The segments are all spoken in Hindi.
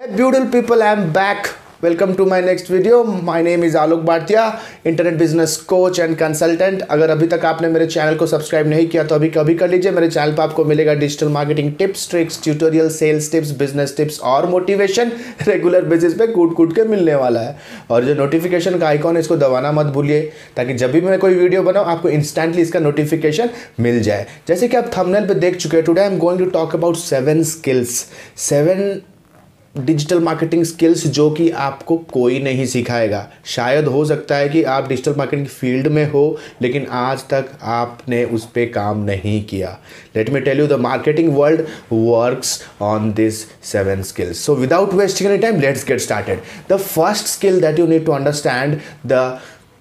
Beautiful people, I am back. Welcome to my next video. My name is Alok Bhatia, internet business coach and consultant. अगर अभी तक आपने मेरे चैनल को सब्सक्राइब नहीं किया तो अभी कभी कर लीजिए। मेरे चैनल पर आपको मिलेगा digital marketing tips, tricks, tutorial, sales tips, business tips और मोटिवेशन रेगुलर बेसिस पे कूट कूट के मिलने वाला है। और जो नोटिफिकेशन का आइकॉन है इसको दबाना मत भूलिए, ताकि जब भी मैं कोई वीडियो बनाऊँ आपको इंस्टेंटली इसका नोटिफिकेशन मिल जाए। जैसे कि आप थंबनेल पे देख चुके हैं, today I am going to talk about 7 skills, 7 digital marketing skills जो कि आपको कोई नहीं सिखाएगा। शायद हो सकता है कि आप डिजिटल मार्केटिंग फील्ड में हो लेकिन आज तक आपने उस पर काम नहीं किया। Let me tell you, the marketing world works on this 7 skills. So without wasting any time, let's get started. The first skill that you need to understand, the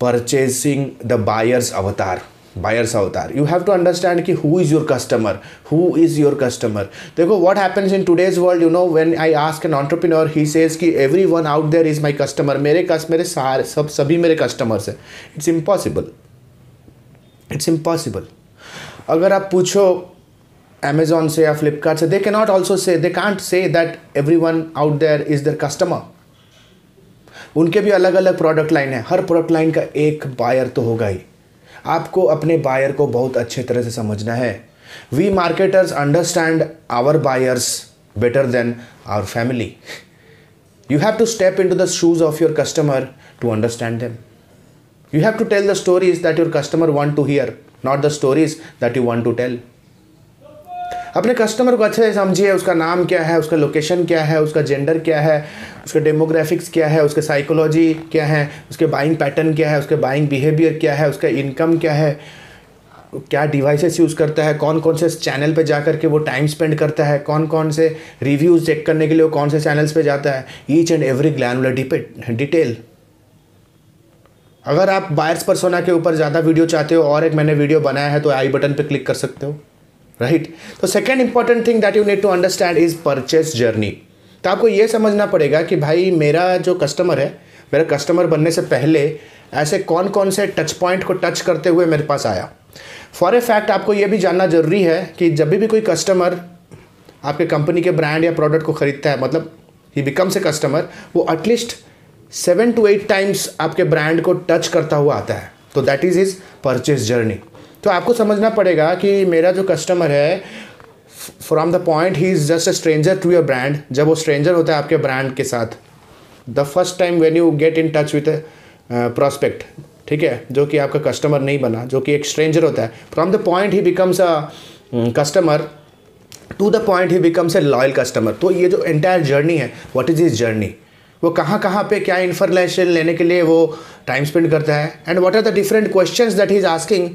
purchasing the buyer's avatar. Buyer's avatar. You have to understand कि who is your customer, who is your customer. देखो what happens in today's world, you know, when I ask an entrepreneur, he says कि everyone out there is my customer. मेरे सारे सभी मेरे customers हैं. It's impossible. It's impossible. अगर आप पूछो Amazon से या Flipkart से, they cannot also say, they can't say that everyone out there is their customer. उनके भी अलग अलग प्रोडक्ट लाइन है, हर प्रोडक्ट लाइन का एक बायर तो होगा ही। आपको अपने बायर को बहुत अच्छे तरह से समझना है। We marketers understand our buyers better than our family. You have to step into the shoes of your customer to understand them. You have to tell the stories that your customer want to hear, not the stories that you want to tell. अपने कस्टमर को अच्छे से समझिए, उसका नाम क्या है, उसका लोकेशन क्या है, उसका जेंडर क्या है, उसके डेमोग्राफिक्स क्या है, उसके साइकोलॉजी क्या है, उसके बाइंग पैटर्न क्या है, उसके बाइंग बिहेवियर क्या है, उसका इनकम क्या है, क्या डिवाइसेस यूज़ करता है, कौन कौन से चैनल पे जाकर के वो टाइम स्पेंड करता है, कौन कौन से रिव्यूज़ चेक करने के लिए वो कौन से चैनल्स पे जाता है, ईच एंड एवरी ग्लैनुलर डिटेल। अगर आप बायर्स पर्सोना के ऊपर ज़्यादा वीडियो चाहते हो और एक मैंने वीडियो बनाया है तो आई बटन पर क्लिक कर सकते हो, राइट। तो second important thing that you need to understand is purchase journey. तो आपको ये समझना पड़ेगा कि भाई मेरा जो कस्टमर है, मेरा कस्टमर बनने से पहले ऐसे कौन कौन से टच पॉइंट को टच करते हुए मेरे पास आया। फॉर ए फैक्ट आपको ये भी जानना ज़रूरी है कि जब भी कोई कस्टमर आपके कंपनी के ब्रांड या प्रोडक्ट को ख़रीदता है, मतलब ही बिकम्स ए कस्टमर, वो एटलीस्ट 7 to 8 times आपके ब्रांड को टच करता हुआ आता है। तो that is his purchase journey. तो आपको समझना पड़ेगा कि मेरा जो कस्टमर है, from the point he is just a stranger to your brand, जब वो स्ट्रेंजर होता है आपके ब्रांड के साथ, the first time when you get in touch with prospect, ठीक है, जो कि आपका कस्टमर नहीं बना, जो कि एक स्ट्रेंजर होता है, from the point he becomes a customer to the point he becomes a loyal customer. तो ये जो एंटायर जर्नी है, व्हाट इज़ हिज जर्नी, वो कहाँ कहाँ पे क्या इन्फॉर्मेशन लेने के लिए वो टाइम स्पेंड करता है, and what are the different questions that he is asking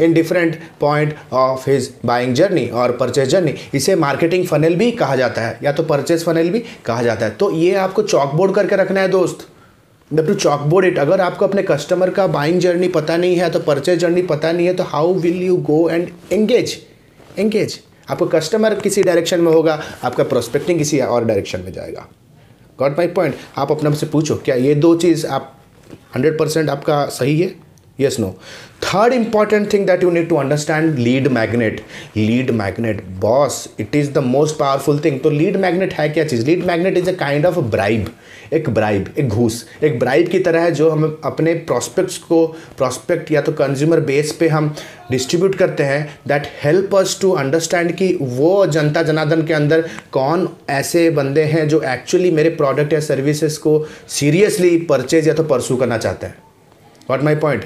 in different point of his buying journey और परचेज जर्नी। इसे मार्केटिंग फनल भी कहा जाता है या तो परचेज फनल भी कहा जाता है। तो ये आपको चॉकबोर्ड करके रखना है दोस्त, टू चॉकबोर्ड इट। अगर आपको अपने कस्टमर का बाइंग जर्नी पता नहीं है, तो परचेज जर्नी पता नहीं है, तो how will you go and engage. आपको कस्टमर किसी डायरेक्शन में होगा, आपका प्रोस्पेक्टिंग किसी और डायरेक्शन में जाएगा। Got my point. आप अपने से पूछो, क्या ये दो चीज़ आप 100% आपका सही है? Yes, no. Third important thing that you need to understand, lead magnet. Lead magnet, boss, it is the most powerful thing. तो lead magnet है क्या चीज़? Lead magnet is a kind of a bribe. एक घूस, एक ब्राइब की तरह है जो हम अपने प्रॉस्पेक्ट्स को, प्रॉस्पेक्ट या तो कंज्यूमर बेस पे हम डिस्ट्रीब्यूट करते हैं, that help us to understand कि वो जनता जनार्दन के अंदर कौन ऐसे बंदे हैं जो एक्चुअली मेरे प्रोडक्ट या सर्विसेज को सीरियसली परचेज या तो परसू करना चाहते हैं। What my point?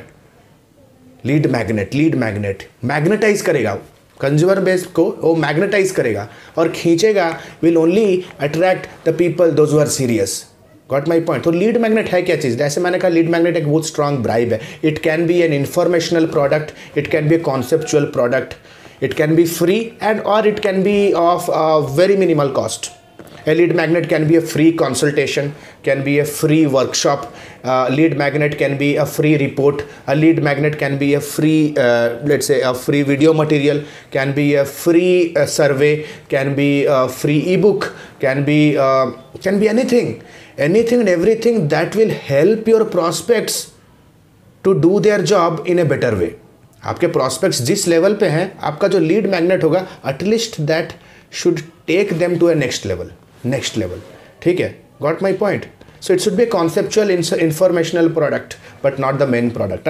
Lead magnet magnetize करेगा कंज्यूमर बेस को, वो मैग्नेटाइज करेगा और खींचेगा, will only attract the people those who are serious. Got my point. तो लीड मैग्नेट है क्या चीज़? जैसे मैंने कहा, लीड मैग्नेट एक बहुत स्ट्रॉन्ग ब्राइब है। It can be an informational product, it can be a conceptual product, it can be free and और it can be of very minimal cost. A lead magnet can be a free consultation, can be a free workshop. Lead magnet can be a free report. A lead magnet can be a free, let's say, a free video material, can be a free survey, can be a free ebook, can be anything and everything that will help your prospects to do their job in a better way. आपके prospects जिस level पे हैं, आपका जो lead magnet होगा, at least that should take them to a next level. ठीक है, got my point. So it should be a conceptual informational product but not the main product.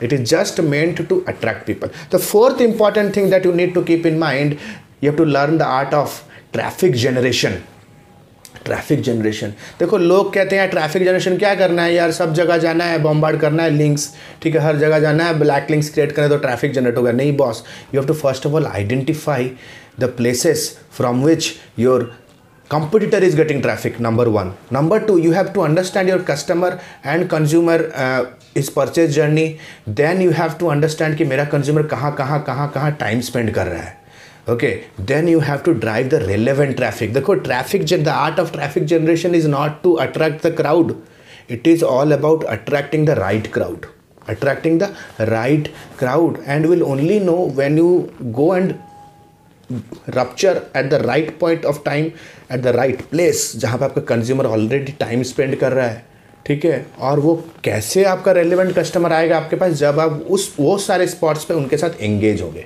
It is just meant to attract people. The fourth important thing that you need to keep in mind, you have to learn the art of traffic generation. Traffic generation. देखो लोग कहते हैं ट्रैफिक जनरेशन क्या करना है यार, सब जगह जाना है, बॉम्बार्ड करना है लिंक्स, ठीक है, हर जगह जाना है, ब्लैक लिंक्स क्रिएट करें तो ट्रैफिक जनरेट होगा. नहीं boss, you have to first of all identify the places from which your competitor is getting traffic, number one. Number two, you have to understand your customer and consumer his purchase journey. Then you have to understand कि मेरा consumer कहाँ time spend कर रहा है. Okay, then you have to drive the relevant traffic. देखो the art of traffic generation is not to attract the crowd. It is all about attracting the right crowd. Attracting the right crowd, and will only know when you go and rupture at the right point of time at the right place, जहाँ पे आपका कंज्यूमर ऑलरेडी टाइम स्पेंड कर रहा है. ठीक है, और वो कैसे आपका रेलिवेंट कस्टमर आएगा आपके पास, जब आप वो सारे स्पॉट्स पे उनके साथ एंगेज होगे.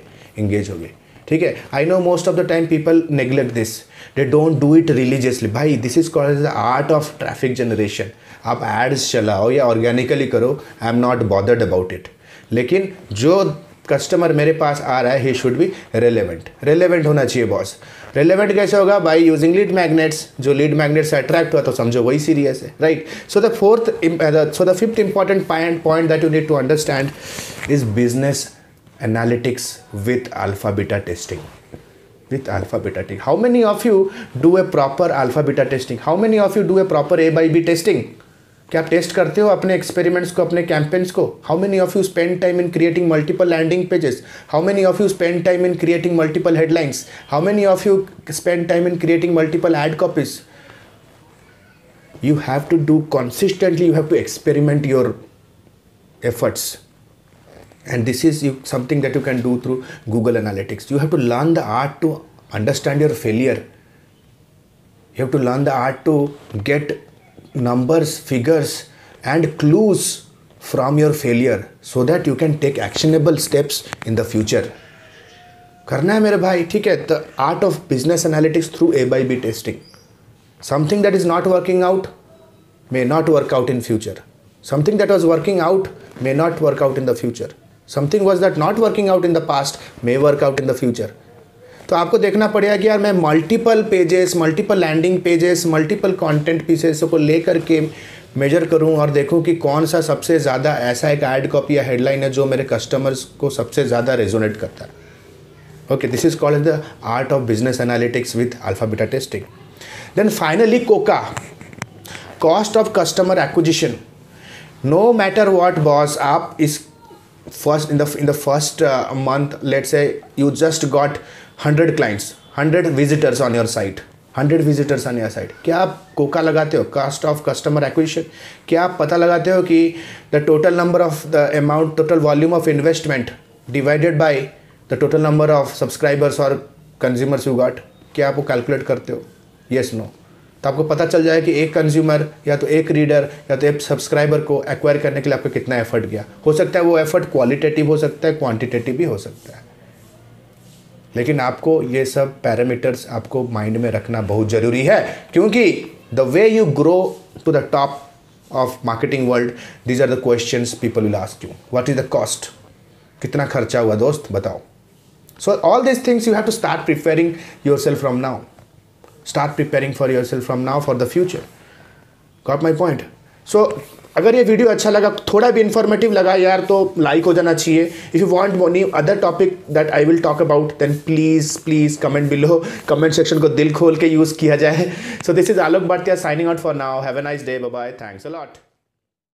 ठीक है, I know most of the time people neglect this, they don't do it religiously. भाई this is called the art of traffic generation. आप एड्स चलाओ या ऑर्गेनिकली करो, I am not bothered about it, लेकिन जो कस्टमर मेरे पास आ रहा है ही शुड बी रेलेवेंट होना चाहिए बॉस. रेलेवेंट कैसे होगा? By using lead magnets. जो लीड मैग्नेट से अट्रैक्ट हुआ तो समझो वही सीरियस है, right. So the fifth important point that you need to understand is business analytics with alpha beta testing. How many of you do a proper alpha beta testing? How many of you do a proper A by B testing? क्या आप टेस्ट करते हो अपने एक्सपेरिमेंट्स को, अपने कैंपेन्स को? How many of you spend time in creating multiple landing pages? How many of you spend time in creating multiple headlines? How many of you spend time in creating multiple ad copies? You have to do consistently, you have to experiment your efforts, and this is something that you can do through Google Analytics. You have to learn the art to understand your failure. You have to learn the art to get numbers, figures and clues from your failure so that you can take actionable steps in the future. करना है मेरे भाई, ठीक है. The art of business analytics through A by B testing. Something that is not working out may not work out in future. Something that was working out may not work out in the future. Something was that not working out in the past may work out in the future. तो आपको देखना पड़ेगा कि यार मैं multiple pages, multiple landing pages, multiple content pieces को लेकर के मेजर करूं और देखूं कि कौन सा सबसे ज़्यादा ऐसा एक ऐड कॉपी या हेडलाइन है जो मेरे कस्टमर्स को सबसे ज़्यादा रेजोनेट करता है. Okay, this is called the art of business analytics with alpha beta testing. Then finally COCA, cost of customer acquisition. No matter what boss, आप इस first in the first month let's say you just got 100 clients, 100 visitors on your site, 100 visitors on your site. क्या आप कोका लगाते हो, कॉस्ट ऑफ कस्टमर एक्विजिशन? क्या आप पता लगाते हो कि the total number of the amount, total volume of investment divided by the total number of subscribers और कंज्यूमर्स यू गॉट? क्या आप वो कैलकुलेट करते हो? Yes no. तो आपको पता चल जाए कि एक कंज्यूमर या तो एक रीडर या तो एक सब्सक्राइबर को एक्वायर करने के लिए आपको कितना एफर्ट गया. हो सकता है वो एफर्ट क्वालिटेटिव हो सकता है, क्वांटिटेटिव भी हो सकता है, लेकिन आपको ये सब पैरामीटर्स आपको माइंड में रखना बहुत ज़रूरी है, क्योंकि the way you grow to the top of marketing world, these are the questions people will ask you. What is the cost? कितना खर्चा हुआ दोस्त, बताओ. So all this things you have to start preparing yourself from now. Start preparing for yourself from now for the future. Got my point? So अगर ये वीडियो अच्छा लगा, थोड़ा भी इन्फॉर्मेटिव लगा यार, तो लाइक हो जाना चाहिए. If you want any other topic that I will talk about, then please comment below. Comment section को दिल खोल के यूज़ किया जाए. So this is Alok Bhatia signing out for now. Have a nice day. Bye bye. Thanks a lot.